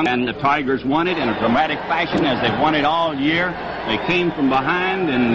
And the Tigers won it in a dramatic fashion as they've won it all year. They came from behind in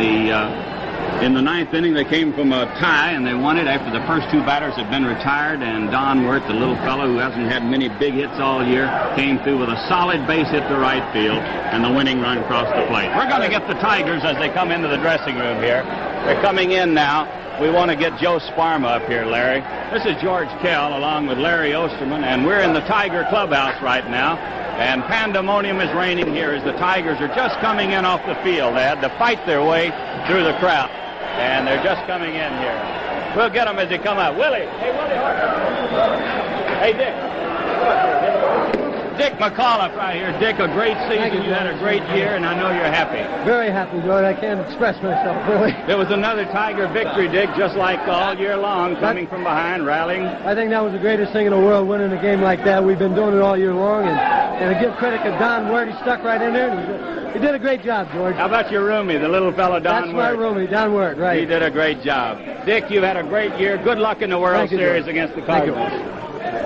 the ninth inning. They came from a tie, and they won it after the first two batters had been retired. And Don Wirth, the little fellow who hasn't had many big hits all year, came through with a solid base hit to right field and the winning run across the plate. We're going to get the Tigers as they come into the dressing room here. They're coming in now. We want to get Joe Sparma up here, Larry. This is George Kell along with Larry Osterman, and we're in the Tiger clubhouse right now. And pandemonium is reigning here as the Tigers are just coming in off the field. They had to fight their way through the crowd, and they're just coming in here. We'll get them as they come out. Willie. Hey, Willie. Hey, Dick. Dick McAuliffe right here. Dick, a great season. You had a great year, and I know you're happy. Very happy, George. I can't express myself, really. There was another Tiger victory, Dick, just like all year long, coming from behind, rallying. I think that was the greatest thing in the world, winning a game like that. We've been doing it all year long, and to give credit to Don Wirth, he stuck right in there. And he did a great job, George. How about your roomie, the little fellow Don Wirth? That's my roomie, Don Wirth, right. He did a great job. Dick, you've had a great year. Good luck in the World Series against the Cardinals.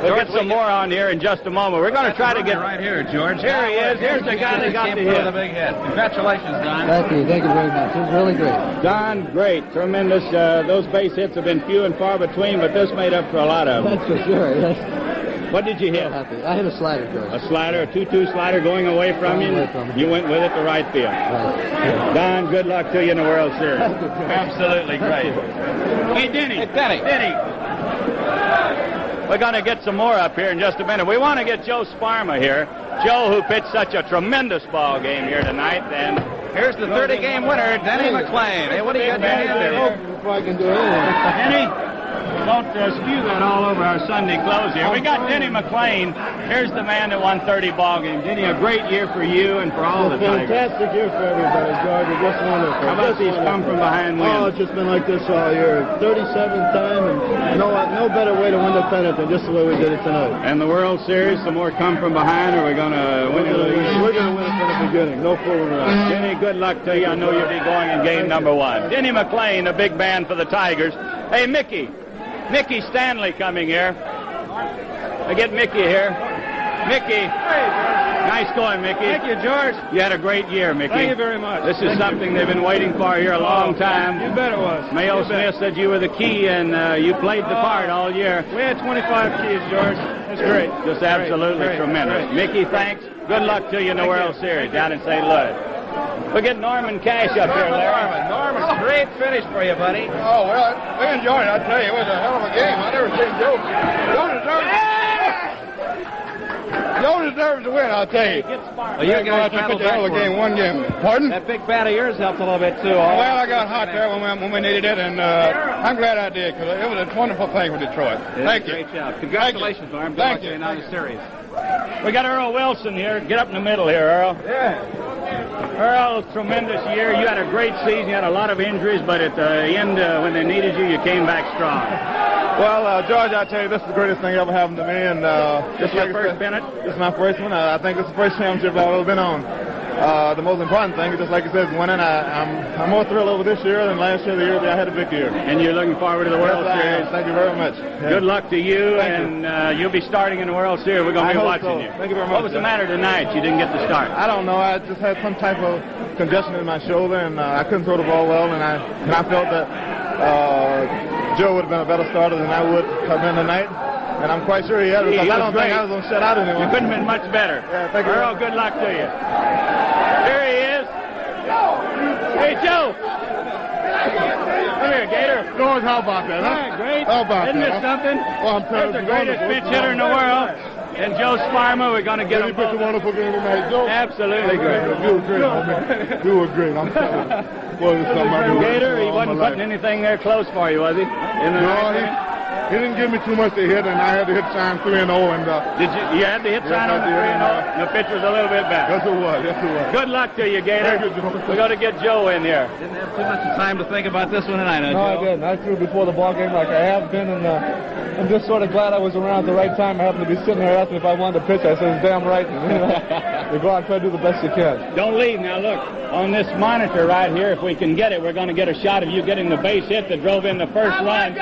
We'll get some more on here in just a moment. We're going to try to get right here, George. Here he is. Here's the guy that got the hit. The big hit. Congratulations, Don. Thank you very much. It was really great. Don, great, tremendous. Those base hits have been few and far between, but this made up for a lot of them. That's for sure. Yes. What did you hit? I hit a slider, George. A slider, a 2-2 slider going away from you. You went with it to right field. Right. Don, good luck to you in the World Series. Absolutely great. Hey, Denny. Hey, Denny. We're going to get some more up here in just a minute. We want to get Joe Sparma here. Joe, who pitched such a tremendous ball game here tonight. And here's the 30-game winner, Denny McClain. Hey, what do you got in your hand there? Before I can do anything. Denny, don't spew that all over our Sunday clothes here. We got Denny McClain. Here's the man that won 30 ball games. Denny, a great year for you and for all the Tigers. Fantastic year for everybody, George. It's just wonderful. How about these come from behind wins? Oh, it's just been like this all year. 37th time, and no better way to win the pennant than just the way we did it tonight. And the World Series, some more come from behind, or we're going to win it? We're going to win it from the beginning. No fooling around. Denny, good luck to you. I know you'll be going in game number 1. Denny McClain, a big man for the Tigers. Hey, Mickey Stanley coming here. I get Mickey here. Mickey. Nice going, Mickey. Thank you, George. You had a great year, Mickey. Thank you very much. This is something they've been waiting for here a long time. You bet it was. Mayo Smith said you were the key, and you played the part all year. We had 25 keys, George. That's great. Just absolutely great. Tremendous. Great. Mickey, thanks. Good luck to you in the World Series down in St. Louis. We'll get Norman Cash up here, Larry. Norman, great finish for you, buddy. Oh, well, we enjoyed it. I tell you, it was a hell of a game. I never seen Joe. Joe deserves to win, I'll tell you. Well, you guys battled a hell of a game, one game. Pardon? That big bat of yours helped a little bit, too. Well, I got hot there when we needed it, and I'm glad I did, because it was a wonderful thing for Detroit. Thank you. Great job. Congratulations, Norm. Thank you. In the series. We got Earl Wilson here. Get up in the middle here, Earl. Yeah. Earl, tremendous year. You had a great season. You had a lot of injuries, but at the end, when they needed you, you came back strong. Well, George, I tell you, this is the greatest thing ever happened to me, and This is your first pennant? This is my first one. I think this is the first championship I've ever been on. The most important thing is, just like you said, winning. I'm more thrilled over this year than last year, the year that I had a big year. And you're looking forward to the World Series. Thank you very much. Good luck to you, Thank and you'll be starting in the World Series. We're going to be watching you. Thank you very much. What was the matter tonight? You didn't get the start. I don't know. I just had some type of congestion in my shoulder, and I couldn't throw the ball well, and I felt that Joe would have been a better starter than I would have been tonight. And I'm quite sure he had, because I don't think I was going to shut out anyone. You couldn't have been much better. Yeah, thank you. Earl, good luck to you. Here he is. Hey, Joe. Come here, Gator. George, how about that? Huh? Great. How about Isn't that? it something? Well, I'm telling That's the you, greatest wonderful. pitch hitter in the world. And Joe Sparma, we're going to get He him pitched a both. wonderful game tonight, Joe. Absolutely great. You were great, man. You were great. I'm telling you. Boy, there's something I do Gator, he all wasn't my putting life. anything there close for you, was he? In the ninth inning? He didn't give me too much to hit, and I had to hit sign 3-0, and Did you had to hit Yes, sign I on the did, 3-0? The pitch was a little bit back. yes, it was. Yes, it was. Good luck to you, Gator. Thank you, Joe. We're going to get Joe in here. Didn't have too much time to think about this one tonight, No, I didn't. I threw before the ball game like I have been, and I'm just sort of glad I was around at the right time. I happened to be sitting there asking if I wanted to pitch. I said, it's damn right. You go out and try to do the best you can. Don't leave. Now, look, on this monitor right here, if we can get it, we're going to get a shot of you getting the base hit that drove in the first run.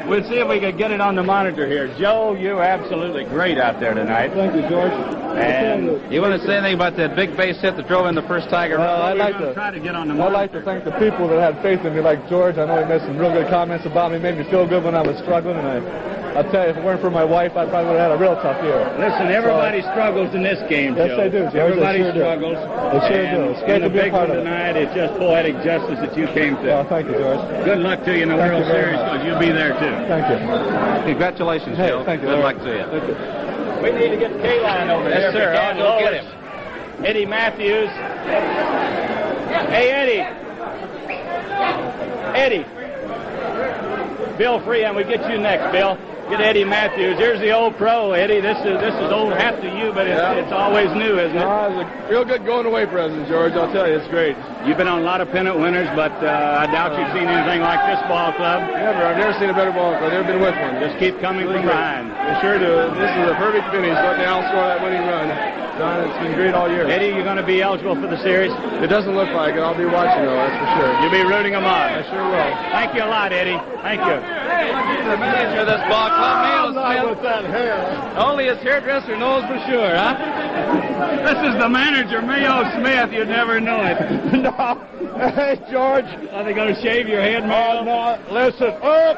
We'll see if we can get it on the monitor here. Joe, you're absolutely great out there tonight. Thank you, George. And You want to say anything about that big base hit that drove in the first Tiger? I'd like to to try to get on the I'd monitor. like to thank the people that had faith in me, like George. I know he made some real good comments about me, made me feel good when I was struggling, and I'll tell you, if it weren't for my wife, I probably would have had a real tough year. Listen, everybody struggles in this game, Yes, Joe. they do, George. Everybody They sure do. struggles. They sure do. It's great and to be a the big part one of it. tonight, it's just poetic justice that you came to. Well, thank you, George. Good luck to you in the Thank World you very Series, much. because you'll be there, too. Thank you. Congratulations, Hey, Joe. thank you. Good Larry. luck to you. Thank you. We need to get K-Line over Yes, here. sir. I'll go get him. Eddie Matthews. Hey, Eddie. Eddie. Bill Freehan, we get you next, Bill. Get Eddie Matthews. Here's the old pro, Eddie. This is old hat to you, but it's always new, isn't it? It was a real good going away present, George. I'll tell you, it's great. You've been on a lot of pennant winners, but I doubt you've seen anything like this ball club. Never. I've never seen a better ball club. I've never been with one. Just keep coming from behind. They sure do. This is a perfect finish. Let the Al score that winning run. Don, it's been great all year. Eddie, you're going to be eligible for the series. It doesn't look like it. I'll be watching, though, that's for sure. You'll be rooting them on. I sure will. Thank you a lot, Eddie. Thank you. The manager of this ball club, Mayo Smith. With that hair. Only his hairdresser knows for sure, huh? This is the manager, Mayo Smith. You'd never know it. No. Hey, George. Are they going to shave your head, Mayo? No, listen. Up.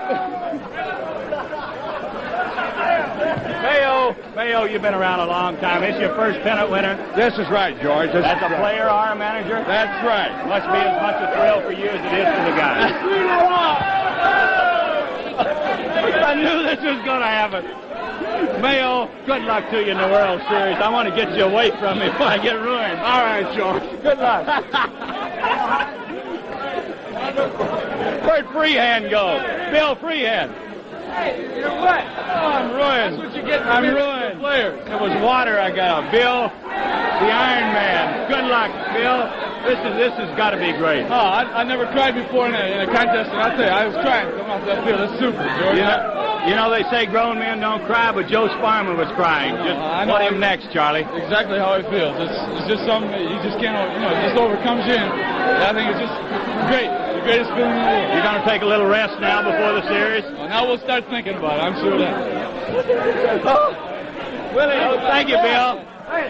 Mayo, you've been around a long time. It's your first pennant winner. This is right, George. This That's is a right. player or a manager? That's right. Must be as much a thrill for you as it is for the guys. I knew this was going to happen. Mayo, good luck to you in the World Series. I want to get you away from me before I get ruined. All right, George. Good luck. Where'd Freehan go? Bill Freehan. Hey, you're what? Oh, I'm ruined. That's what you get for I'm being a ruined. player. It was water I got out. Bill, the Iron Man. Good luck, Bill. This has got to be great. Oh, I never cried before in a contest, and I'll tell you, I was crying coming off that field. That's super, George. You know, they say grown men don't cry, but Joe Sparman was crying. Just I know. put him next, Charlie. Exactly how it feels. It's just something that you just can't, it just overcomes you. And I think it's just great. It's the greatest feeling in the world. You're going to take a little rest now before the series? Well, now we'll start thinking about it. I'm sure of that. Willie, thank you, Bill.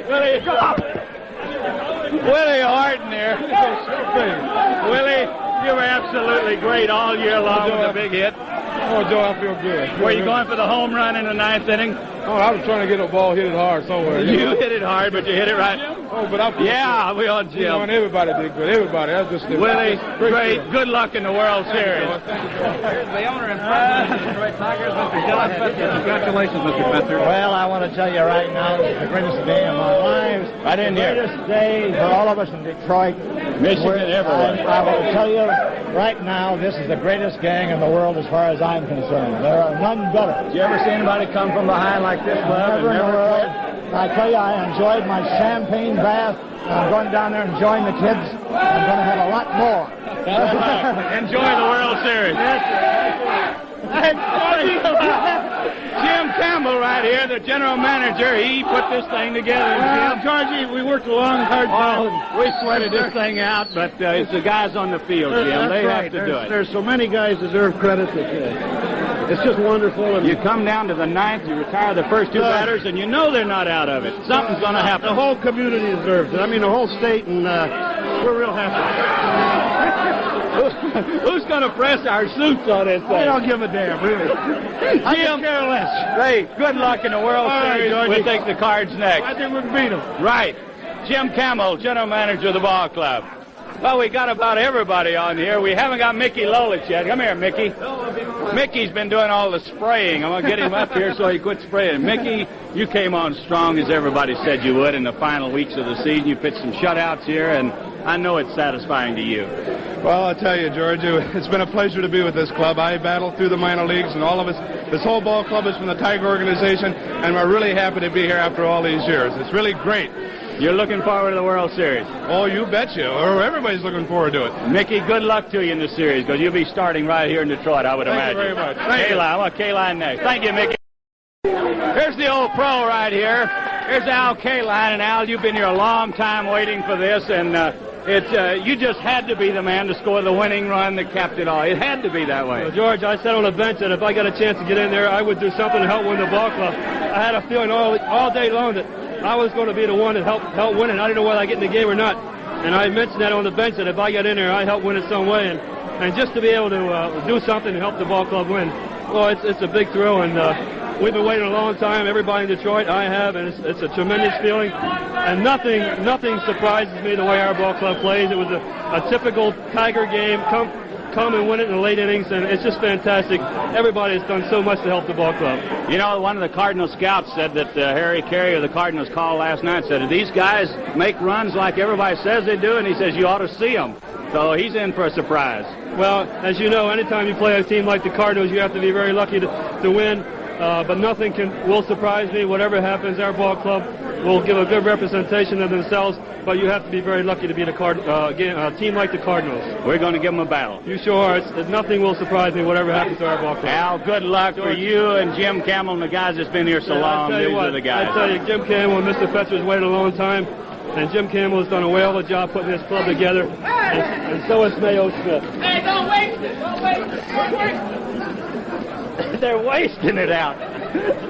Willie, Willie Horton there. Willie, you were absolutely great all year long with a big hit. Oh, Joe, I feel good. Were you going for the home run in the ninth inning? Oh, I was trying to get a ball hit it hard somewhere. You hit it hard, but you hit it right. Oh, but I feel Yeah, we on good. You know, Jim. and everybody did good. Everybody. That's just it. Willie, great. feeling. Good luck in the World Series. Here's the owner and president of the Detroit Tigers, Mr. John Fetzer. Congratulations, Mr. Fetzer. Well, I want to tell you right now, it's the greatest day of my lives. Right in the here. greatest day for all of us in Detroit. Michigan, everywhere. I want to tell you right now, this is the greatest gang in the world as far as I'm concerned. There are none better. Did you ever see anybody come from behind like this, Bud? Never in the world. I tell you, I enjoyed my champagne bath. I'm going down there enjoying the kids. I'm going to have a lot more. Enjoy the World Series. Jim Campbell right here, the general manager, he put this thing together. Georgie, we worked a long, hard time. We sweated this thing out, but it's the guys on the field, Jim. They have to do it. There's so many guys deserve credit that it's just wonderful. And You come down to the ninth, you retire the first two batters, and you know they're not out of it. Something's going to happen. the whole community deserves it. I mean, the whole state, and we're real happy. Who's going to press our suits on this I thing? don't give a damn, really. I Jim, could care less. Hey, good luck in the World All right, Series. Georgie. We'll take the Cards next. I think we can beat them. Right. Jim Campbell, general manager of the ball club. Well, we got about everybody on here. We haven't got Mickey Lolich yet. Come here, Mickey. Mickey's been doing all the spraying. I'm going to get him up here so he quit spraying. Mickey, you came on strong as everybody said you would in the final weeks of the season. You pitched some shutouts here, and I know it's satisfying to you. Well, I'll tell you, George, it's been a pleasure to be with this club. I battled through the minor leagues, and all of us, this whole ball club is from the Tiger organization, and we're really happy to be here after all these years. It's really great. You're looking forward to the World Series. Oh, you betcha. Or everybody's looking forward to it. Mickey, good luck to you in the series, because you'll be starting right here in Detroit, I would Thank you imagine. very much. Thank you. K-Line. I want K-Line next. Thank you, Mickey. Here's the old pro right here. Here's Al K-Line, and Al, you've been here a long time waiting for this, and You just had to be the man to score the winning run that capped it all. It had to be that way. Well, George, I said on the bench that if I got a chance to get in there, I would do something to help win the ball club. I had a feeling all day long that I was going to be the one that helped win it. I didn't know whether I get in the game or not. And I mentioned that on the bench that if I got in there, I help win it some way. And just to be able to do something to help the ball club win, well, it's a big thrill. And we've been waiting a long time. Everybody in Detroit, I have, and it's a tremendous feeling. And nothing surprises me the way our ball club plays. It was a typical Tiger game. Come and win it in the late innings, and it's just fantastic. Everybody has done so much to help the ball club. You know, one of the Cardinal scouts said that Harry Carey of the Cardinals called last night, said, these guys make runs like everybody says they do, and he says, you ought to see them. So he's in for a surprise. Well, as you know, anytime you play a team like the Cardinals, you have to be very lucky to win. But nothing will surprise me. Whatever happens, our ball club will give a good representation of themselves. But you have to be very lucky to beat a team like the Cardinals. We're going to give them a battle. You sure are. Nothing will surprise me, whatever happens to our ball club. Al, good luck for you and Jim Campbell and the guys that's been here so long. These are the guys. I tell you, Jim Campbell and Mr. Fetzer's waited a long time. And Jim Campbell has done a whale of a job putting this club together. And so has Mayo Smith. Hey, don't waste it! Don't waste it! Don't waste it! They're wasting it out.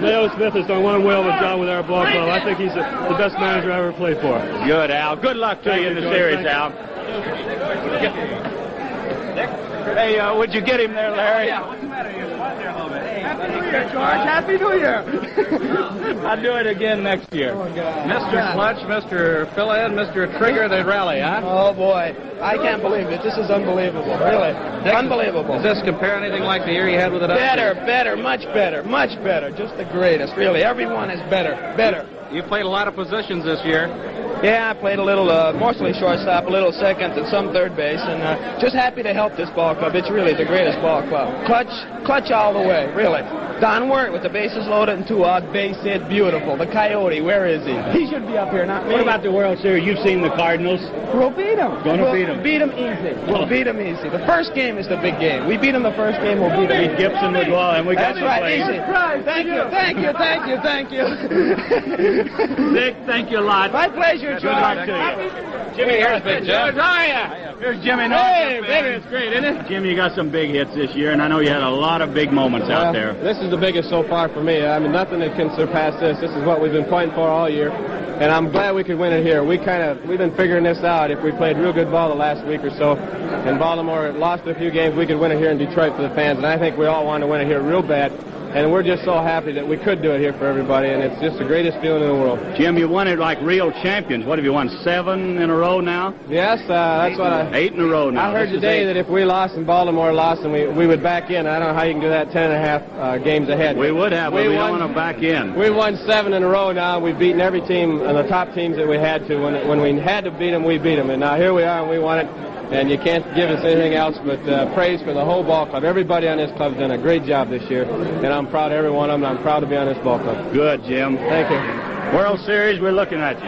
Mayo Smith has done one whale of a job with our ball club. I think he's the best manager I ever played for. Good, Al. Good luck to you in the series, Al. Hey, would you get him there, Larry? Yeah, what's the matter? You sweat there a little bit. Hey, Happy New Year, George! Happy New Year! I'll do it again next year. Mr. Clutch, Mr. Fill-In, Mr. Trigger, they rally, huh? Oh, boy. I can't believe it. This is unbelievable. Really. Unbelievable. Does this compare anything like the year you had with it? Better, much better. Just the greatest, really. Everyone is better. You played a lot of positions this year. Yeah, I played a little, mostly shortstop, a little second, and some third base, and just happy to help this ball club. It's really the greatest ball club. Clutch all the way, really. Don Wirt with the bases loaded and 2 out, base hit, beautiful. The Coyote, where is he? He should be up here, not me. What about the World Series? You've seen the Cardinals. We'll beat them. Gonna beat them. Beat them easy. We'll beat them easy. The first game is the big game. We beat them the first game, we'll beat them. Beat Gibson with well, and we got That's right, easy. Thank you. Dick, thank you a lot. My pleasure, Good luck George. to you. Jimmy, here's Big Jim. How are you? Here's Jimmy North. Hey, baby, it's great, isn't it? Jimmy, you got some big hits this year, and I know you had a lot of big moments out there. This is the biggest so far for me. I mean, nothing that can surpass this. This is what we've been fighting for all year, and I'm glad we could win it here. We've been figuring this out. If we played real good ball the last week or so, and Baltimore lost a few games, we could win it here in Detroit for the fans, and I think we all want to win it here real bad. And we're just so happy that we could do it here for everybody, and it's just the greatest feeling in the world. Jim, you won it like real champions. What have you won, 7 in a row now? Yes, that's what 8 in a row now. I heard today that if we lost and Baltimore lost, and we would back in. I don't know how you can do that 10.5 games ahead. We would have, but we don't want to back in. We won 7 in a row now. We've beaten every team, and the top teams that we had to. When we had to beat them, we beat them. And now here we are, and we won it. And you can't give us anything else but praise for the whole ball club. Everybody on this club's done a great job this year, and I'm proud of every one of them. I'm proud to be on this ball club. Good, Jim. Thank you. World Series, we're looking at you.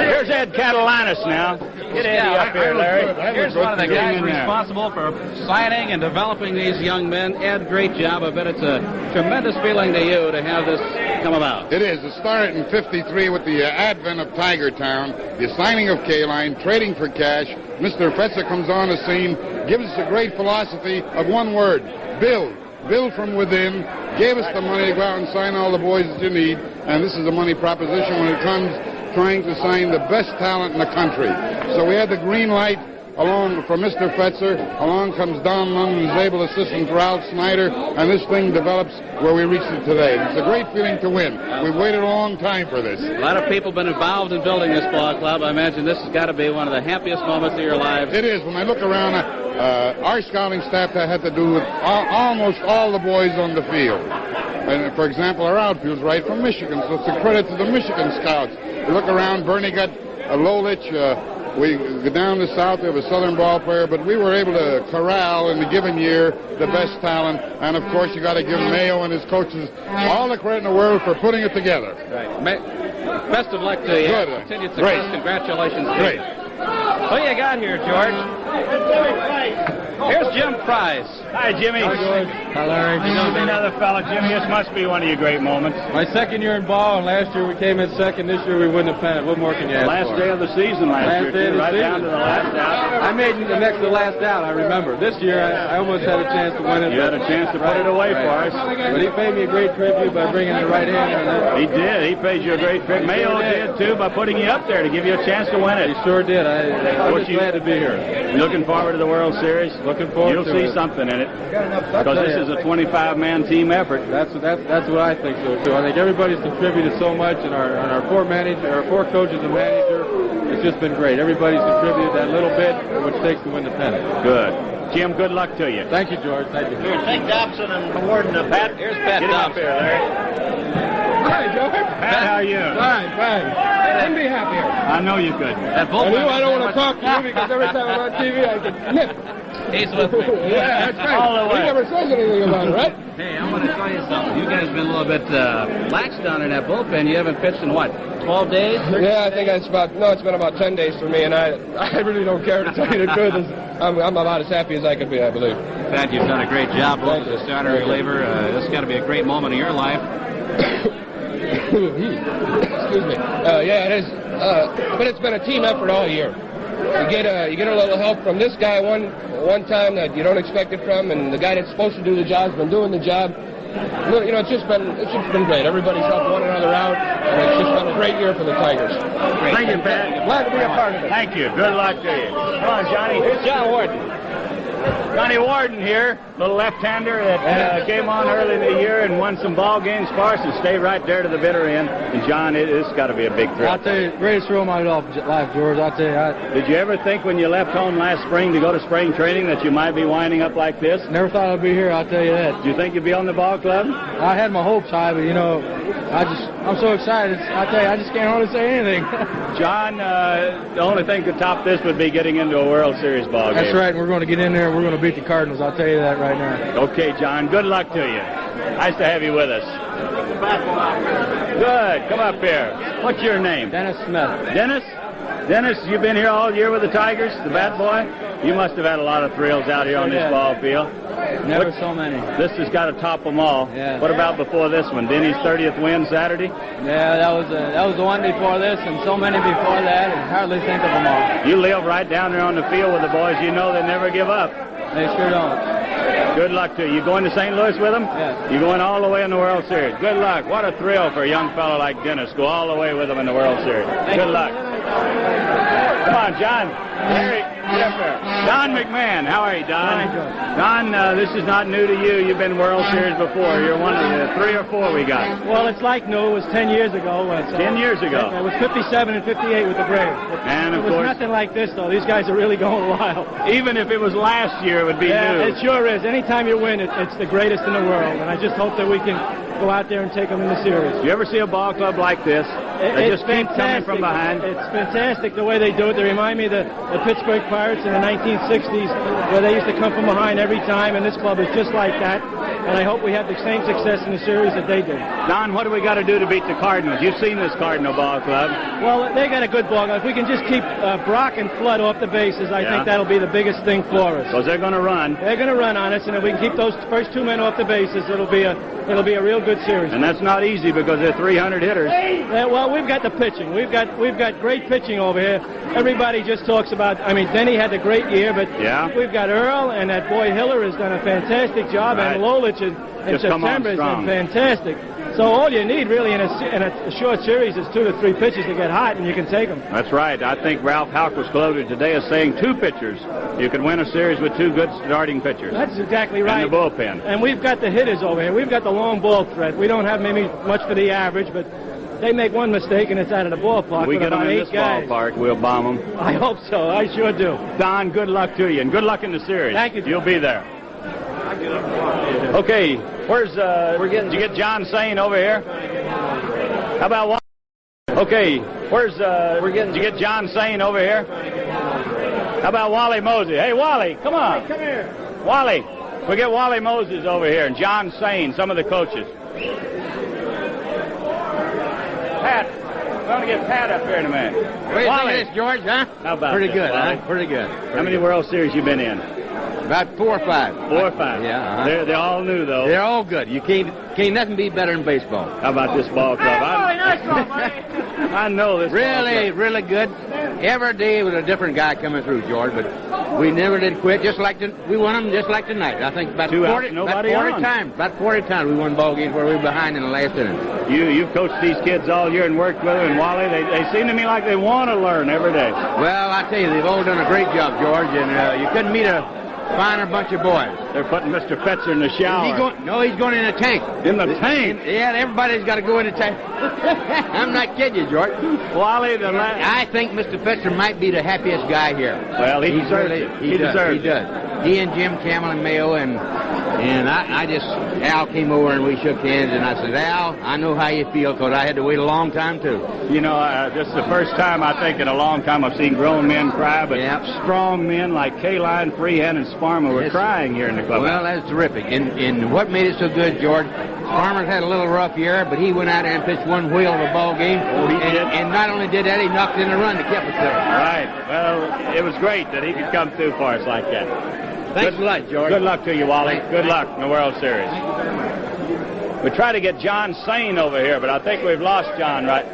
Here's Ed Catalanis now. Get Eddie up here, Larry. Here's one of the guys in there. responsible for signing and developing these young men. Ed, great job. I bet it's a tremendous feeling to you to have this come about. It is. It started in '53 with the advent of Tiger Town, the signing of K-Line, trading for cash. Mr. Fetzer comes on the scene, gives us a great philosophy of one word: build. Build from within, gave us the money to go out and sign all the boys that you need, and this is a money proposition when it comes trying to sign the best talent in the country. So we had the green light along from Mr. Fetzer. Along comes Don London's able assistant Ralph Snyder, and this thing develops where we reached it today. It's a great feeling to win. We've waited a long time for this. A lot of people have been involved in building this ball club. I imagine this has got to be one of the happiest moments of your lives. It is. When I look around, our scouting staff had to do with almost all the boys on the field. And, for example, our outfield's right from Michigan, so it's a credit to the Michigan scouts. You look around, Bernie got a Lolich. We go down the south, we have a southern ball player, but we were able to corral in the given year the best talent. And, of course, you got to give Mayo and his coaches all the credit in the world for putting it together. Right. Best of luck to you. Good. Continued success. Great. Congratulations. Great. Who you got here, George? Here's Jim Price. Hi, Jimmy. Hi, George. Hi, Larry. Another fella, Jimmy. This must be one of your great moments. My second year in ball, and last year we came in second. This year we won the pennant. What more can you ask Last for? day of the season last year, day of too, the right season. down to the last out. I made the next to last out, I remember. This year I almost had a chance to win it. You had a chance to put it away for us. But he paid me a great tribute by bringing the right hand in there. He did. He paid you a great trick. Mayo did, too, by putting you up there to give you a chance to win it. He sure did. I'm just glad to be here. Looking forward to the World Series? Looking forward You'll to see it. something in it. Because this is a 25-man team effort. That's what I think so too. I think everybody's contributed so much, and our four coaches and manager, it's just been great. Everybody's contributed that little bit, which takes to win the pennant. Good. Jim, good luck to you. Thank you, George. Thank you. Take Dobson and Warden up. Pat, here's Pat Get him up Dobson. Here, Larry. Hi, George. Pat, how are you? Fine. Couldn't be happier. I know you could. That I bullpen. I don't want to talk to you because every time I'm on TV I get nipped. He's with me. Yeah, that's right. All the way. He never says anything about it, right? Hey, I'm going to tell you something. You guys have been a little bit lax down in that bullpen. You haven't pitched in, what, 12 days? Yeah, I think it's been about 10 days for me, and I really don't care to tell you the truth. I'm about as happy as I could be, I believe. Pat, you've done a great job, both as a starter reliever. This has got to be a great moment in your life. Excuse me. Yeah, it is. But it's been a team effort all year. You get a little help from this guy one time that you don't expect it from, and the guy that's supposed to do the job has been doing the job. You know, it's just been great. Everybody's helped one another out, and it's just been a great year for the Tigers. Thank you, Pat. Glad to be a part of it. Thank you. Good luck to you. Come on, Johnny. Here's John Warden. Johnny Warden here, little left-hander that came on early in the year and won some ball games for us and stayed right there to the bitter end. And John, it's got to be a big thrill. I'll tell you, greatest thrill of my life, George. I'll tell you, Did you ever think when you left home last spring to go to spring training that you might be winding up like this? never thought I'd be here. I'll tell you that. Do you think you'd be on the ball club? I had my hopes high, but you know, I'm so excited. I tell you, I just can't hardly say anything. John, the only thing to top this would be getting into a World Series ball game. That's right, and we're going to get in there and we're going to beat the Cardinals. I'll tell you that right now. Okay, John, good luck to you. Nice to have you with us. Good. Come up here. What's your name? Dennis Smith. Dennis? Dennis, you've been here all year with the Tigers, the bat boy? You must have had a lot of thrills out here on this ball field. Never so many. This has got to top them all. Yeah. What about before this one? Denny's 30th win Saturday? Yeah, that was the one before this, and so many before that, and hardly think of them all. You live right down there on the field with the boys. You know they never give up. They sure don't. Good luck to you. You going to St. Louis with them? Yes. You're going all the way in the World Series. Good luck. What a thrill for a young fellow like Dennis. Go all the way with them in the World Series. Good luck. Come on, John. Harry, get up there. Don McMahon. How are you, Don? Don, this is not new to you. You've been World Series before. You're one of the 3 or 4 we got. Well, it's like new. It was 10 years ago. 10 years ago. It was 57 and 58 with the Braves. And, of It was course, nothing like this, though. These guys are really going wild. even if it was last year, it would be new. It sure is. Anytime you win, it's the greatest in the world, and I just hope that we can go out there and take them in the series. You ever see a ball club like this? They It's just keep coming fantastic. from behind. It's fantastic the way they do it. They remind me of the Pittsburgh Pirates in the 1960s, where they used to come from behind every time, and this club is just like that. And I hope we have the same success in the series that they did. Don, what do we got to do to beat the Cardinals? You've seen this Cardinal ball club. Well, they got a good ball. If we can just keep Brock and Flood off the bases, I think that'll be the biggest thing for us. Because they're going to run. They're going to run on us, and if we can keep those first 2 men off the bases, it'll be a real good series. And that's not easy because they're 300 hitters. Well, we've got the pitching. We've got great pitching over here. Everybody just talks about. I mean, Denny had a great year, but we've got Earl, and that boy Hiller has done a fantastic job, and Lolich in September has been fantastic. So all you need really in a short series is 2 to 3 pitches to get hot, and you can take them. That's right. I think Ralph Houck was quoted today as saying 2 pitchers. You could win a series with 2 good starting pitchers. That's exactly right. And the bullpen. And we've got the hitters over here. We've got the long ball threat. We don't have maybe much for the average, but they make one mistake and it's out of the ballpark. We with get them about in 8 this guys. ballpark, we'll bomb them. I hope so. I sure do. Don, good luck to you, and good luck in the series. Thank you. You'll be there. Okay, did you get John Sane over here? How about Wally? Okay, did you get John Sane over here? How about Wally Mosey? Hey, Wally, come on. Hey, come here. Wally, we'll get Wally Moses over here, and John Sane, some of the coaches. Pat, We're going to get Pat up here in a minute. What do you think of this, George, huh? How about Pretty this, good, Wally? huh? Pretty good. How many World Series you been in? About 4 or 5. 4 or 5. Yeah, uh-huh. They're all new, though. They're all good. You can't nothing be better than baseball. How about this ball club? nice ball, buddy. I know this. Really, really good. Every day was a different guy coming through, George, but we never did quit. We won them just like tonight. I think about 40 times. About 40 times we won ball games where we were behind in the last inning. You've coached these kids all year and worked with them, and Wally, they seem to me like they want to learn every day. Well, I tell you, they've all done a great job, George, and you couldn't meet a finer bunch of boys. They're putting Mr. Fetzer in the shower. He's going in a tank. In the tank? Yeah, everybody's got to go in a tank. I'm not kidding you, George. Wally, I think Mr. Fetzer might be the happiest guy here. Well, he deserves it. He does. He and Jim Campbell and Mayo and Al came over and we shook hands and I said, Al, I know how you feel because I had to wait a long time too. You know, this is the first time I think in a long time I've seen grown men cry, but strong men like K-Line, Freehand, and Sparma were crying here in the club. Well, that's terrific. And what made it so good, George, Farmer's had a little rough year, but he went out there and pitched one wheel of a ball game. Oh, he did? And not only did that, he knocked in a run to keep us there. Right. Well, it was great that he could come through for us like that. Thanks a lot, George. Good luck to you, Wally. Good luck in the World Series. We try to get John Sane over here, but I think we've lost John, right?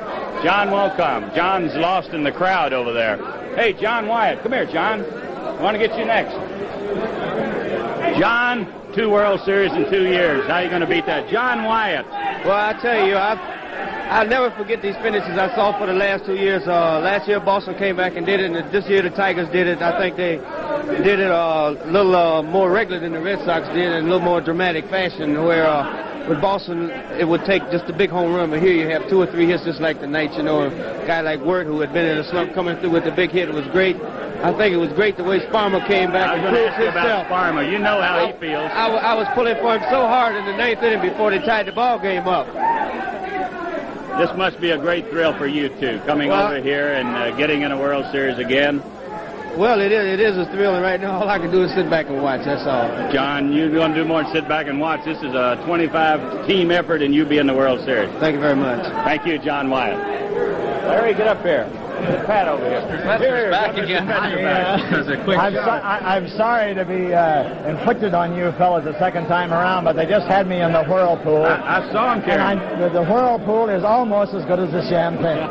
John won't come. John's lost in the crowd over there. Hey, John Wyatt. Come here, John. I want to get you next. John, 2 World Series in 2 years. How are you going to beat that? John Wyatt. Well, I tell you, I'll never forget these finishes I saw for the last 2 years. Last year, Boston came back and did it, and this year the Tigers did it. I think they did it a little more regular than the Red Sox did, in a little more dramatic fashion, where with Boston, it would take just a big home run, but here you have 2 or 3 hits just like tonight. You know, a guy like Wirt, who had been in a slump, coming through with the big hit, was great. I think it was great the way Sparma came back and proved himself. Sparma, you know how he feels. I was pulling for him so hard in the 9th inning before they tied the ball game up. This must be a great thrill for you, too, coming over here and getting in a World Series again. Well, it is a thrill, and right now all I can do is sit back and watch, that's all. John, you're going to do more than sit back and watch. This is a 25-team effort, and you be in the World Series. Thank you very much. Thank you, John Wyatt. Larry, get up here. Pat over here. Fetzer's back again. I'm sorry to be inflicted on you fellas the second time around, but they just had me in the whirlpool. I saw him, Karen. And the whirlpool is almost as good as the champagne.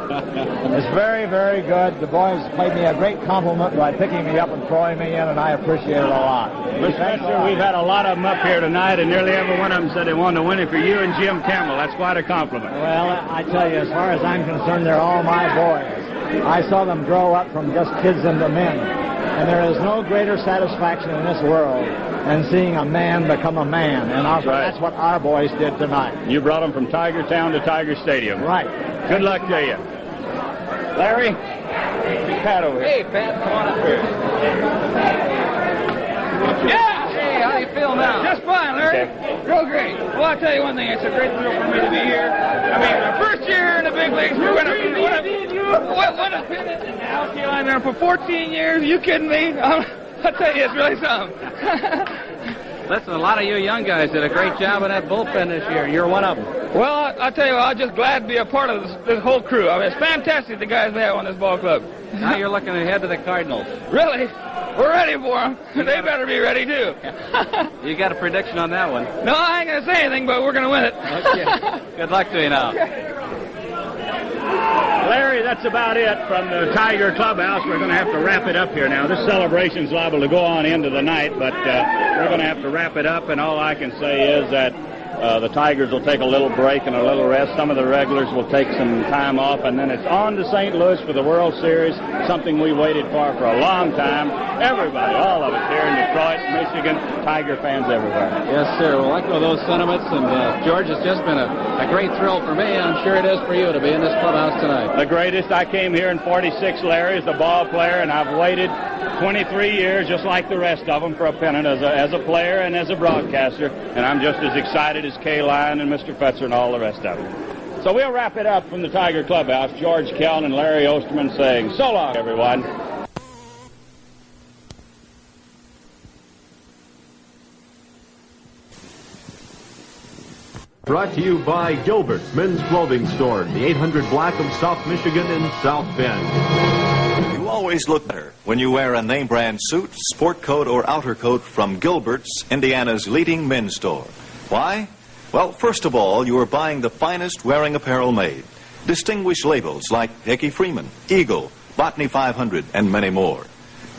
It's very, very good. The boys paid me a great compliment by picking me up and throwing me in, and I appreciate it a lot. Mr. Fetzer, we've had a lot of them up here tonight, and nearly every one of them said they wanted to win it for you and Jim Campbell. That's quite a compliment. Well, I tell you, as far as I'm concerned, they're all my boys. I saw them grow up from just kids into men. And there is no greater satisfaction in this world than seeing a man become a man. And that's what our boys did tonight. You brought them from Tiger Town to Tiger Stadium. Right. Good luck to you. Larry, Pat over here. Hey, Pat, come on up here. Yeah! Hey, how do you feel now? Just fine, Larry. Okay. Real great. Well, I'll tell you one thing. It's a great thrill for me to be here. I mean, my first year in the big leagues, we're going to what a pennant in Al K-Line there for 14 years. Are you kidding me? I'll tell you, it's really something. Listen, a lot of you young guys did a great job in that bullpen this year. You're one of them. Well, I'll tell you what, I'm just glad to be a part of this whole crew. I mean, it's fantastic the guys they have on this ball club. Now you're looking ahead to the Cardinals. Really? We're ready for them. They better be ready, too. You got a prediction on that one? No, I ain't going to say anything, but we're going to win it. Okay. Good luck to you now. Larry, that's about it from the Tiger Clubhouse. We're going to have to wrap it up here now. This celebration's liable to go on into the night, but we're going to have to wrap it up, and all I can say is that the Tigers will take a little break and a little rest. Some of the regulars will take some time off, and then it's on to St. Louis for the World Series, something we waited for a long time. Everybody, all of us here in Detroit, Michigan, Tiger fans everywhere. Yes, sir. Well, I echo those sentiments, and George, it's just been a great thrill for me, and I'm sure it is for you to be in this clubhouse tonight. The greatest. I came here in 46, Larry, as a ball player, and I've waited 23 years, just like the rest of them, for a pennant as a player and as a broadcaster, and I'm just as excited as K-Line and Mr. Fetzer and all the rest of them. So we'll wrap it up from the Tiger Clubhouse. George Kell and Larry Osterman saying so long, everyone. Brought to you by Gilbert's Men's Clothing Store, the 800 block of South Michigan in South Bend. You always look better when you wear a name brand suit, sport coat, or outer coat from Gilbert's, Indiana's leading men's store. Why? Well, first of all, you are buying the finest wearing apparel made. Distinguished labels like Hickey Freeman, Eagle, Botany 500, and many more.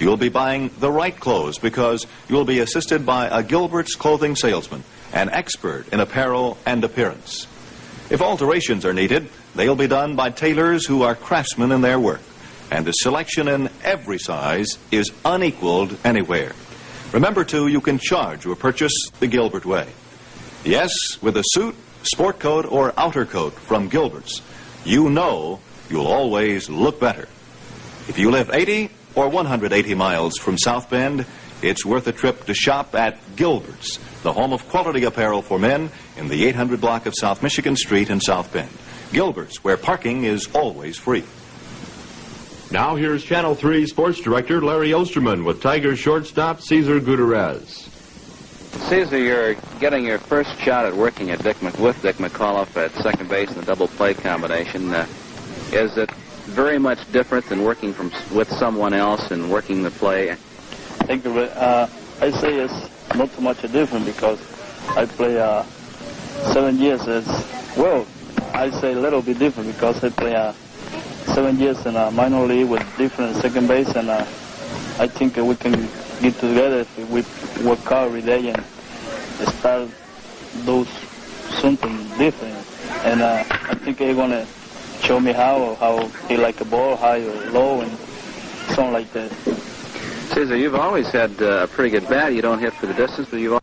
You'll be buying the right clothes because you'll be assisted by a Gilbert's clothing salesman, an expert in apparel and appearance. If alterations are needed, they'll be done by tailors who are craftsmen in their work. And the selection in every size is unequaled anywhere. Remember, too, you can charge your purchase the Gilbert way. Yes, with a suit, sport coat, or outer coat from Gilbert's, you know you'll always look better. If you live 80 or 180 miles from South Bend, it's worth a trip to shop at Gilbert's, the home of quality apparel for men in the 800 block of South Michigan Street in South Bend. Gilbert's, where parking is always free. Now here's Channel 3 Sports Director Larry Osterman with Tigers shortstop Cesar Gutierrez. Caesar, you're getting your first shot at working at with Dick McAuliffe at second base in the double play combination. Is it very much different than working with someone else and working the play? Thank you. I say it's not too much different because I play 7 years as well. I say a little bit different because I play 7 years in a minor league with different second base, and I think we can get together if we work hard every day and start those something different. And I think they're gonna show me how he like a ball, high or low, and something like that. Caesar, you've always had a pretty good bat. You don't hit for the distance, but you've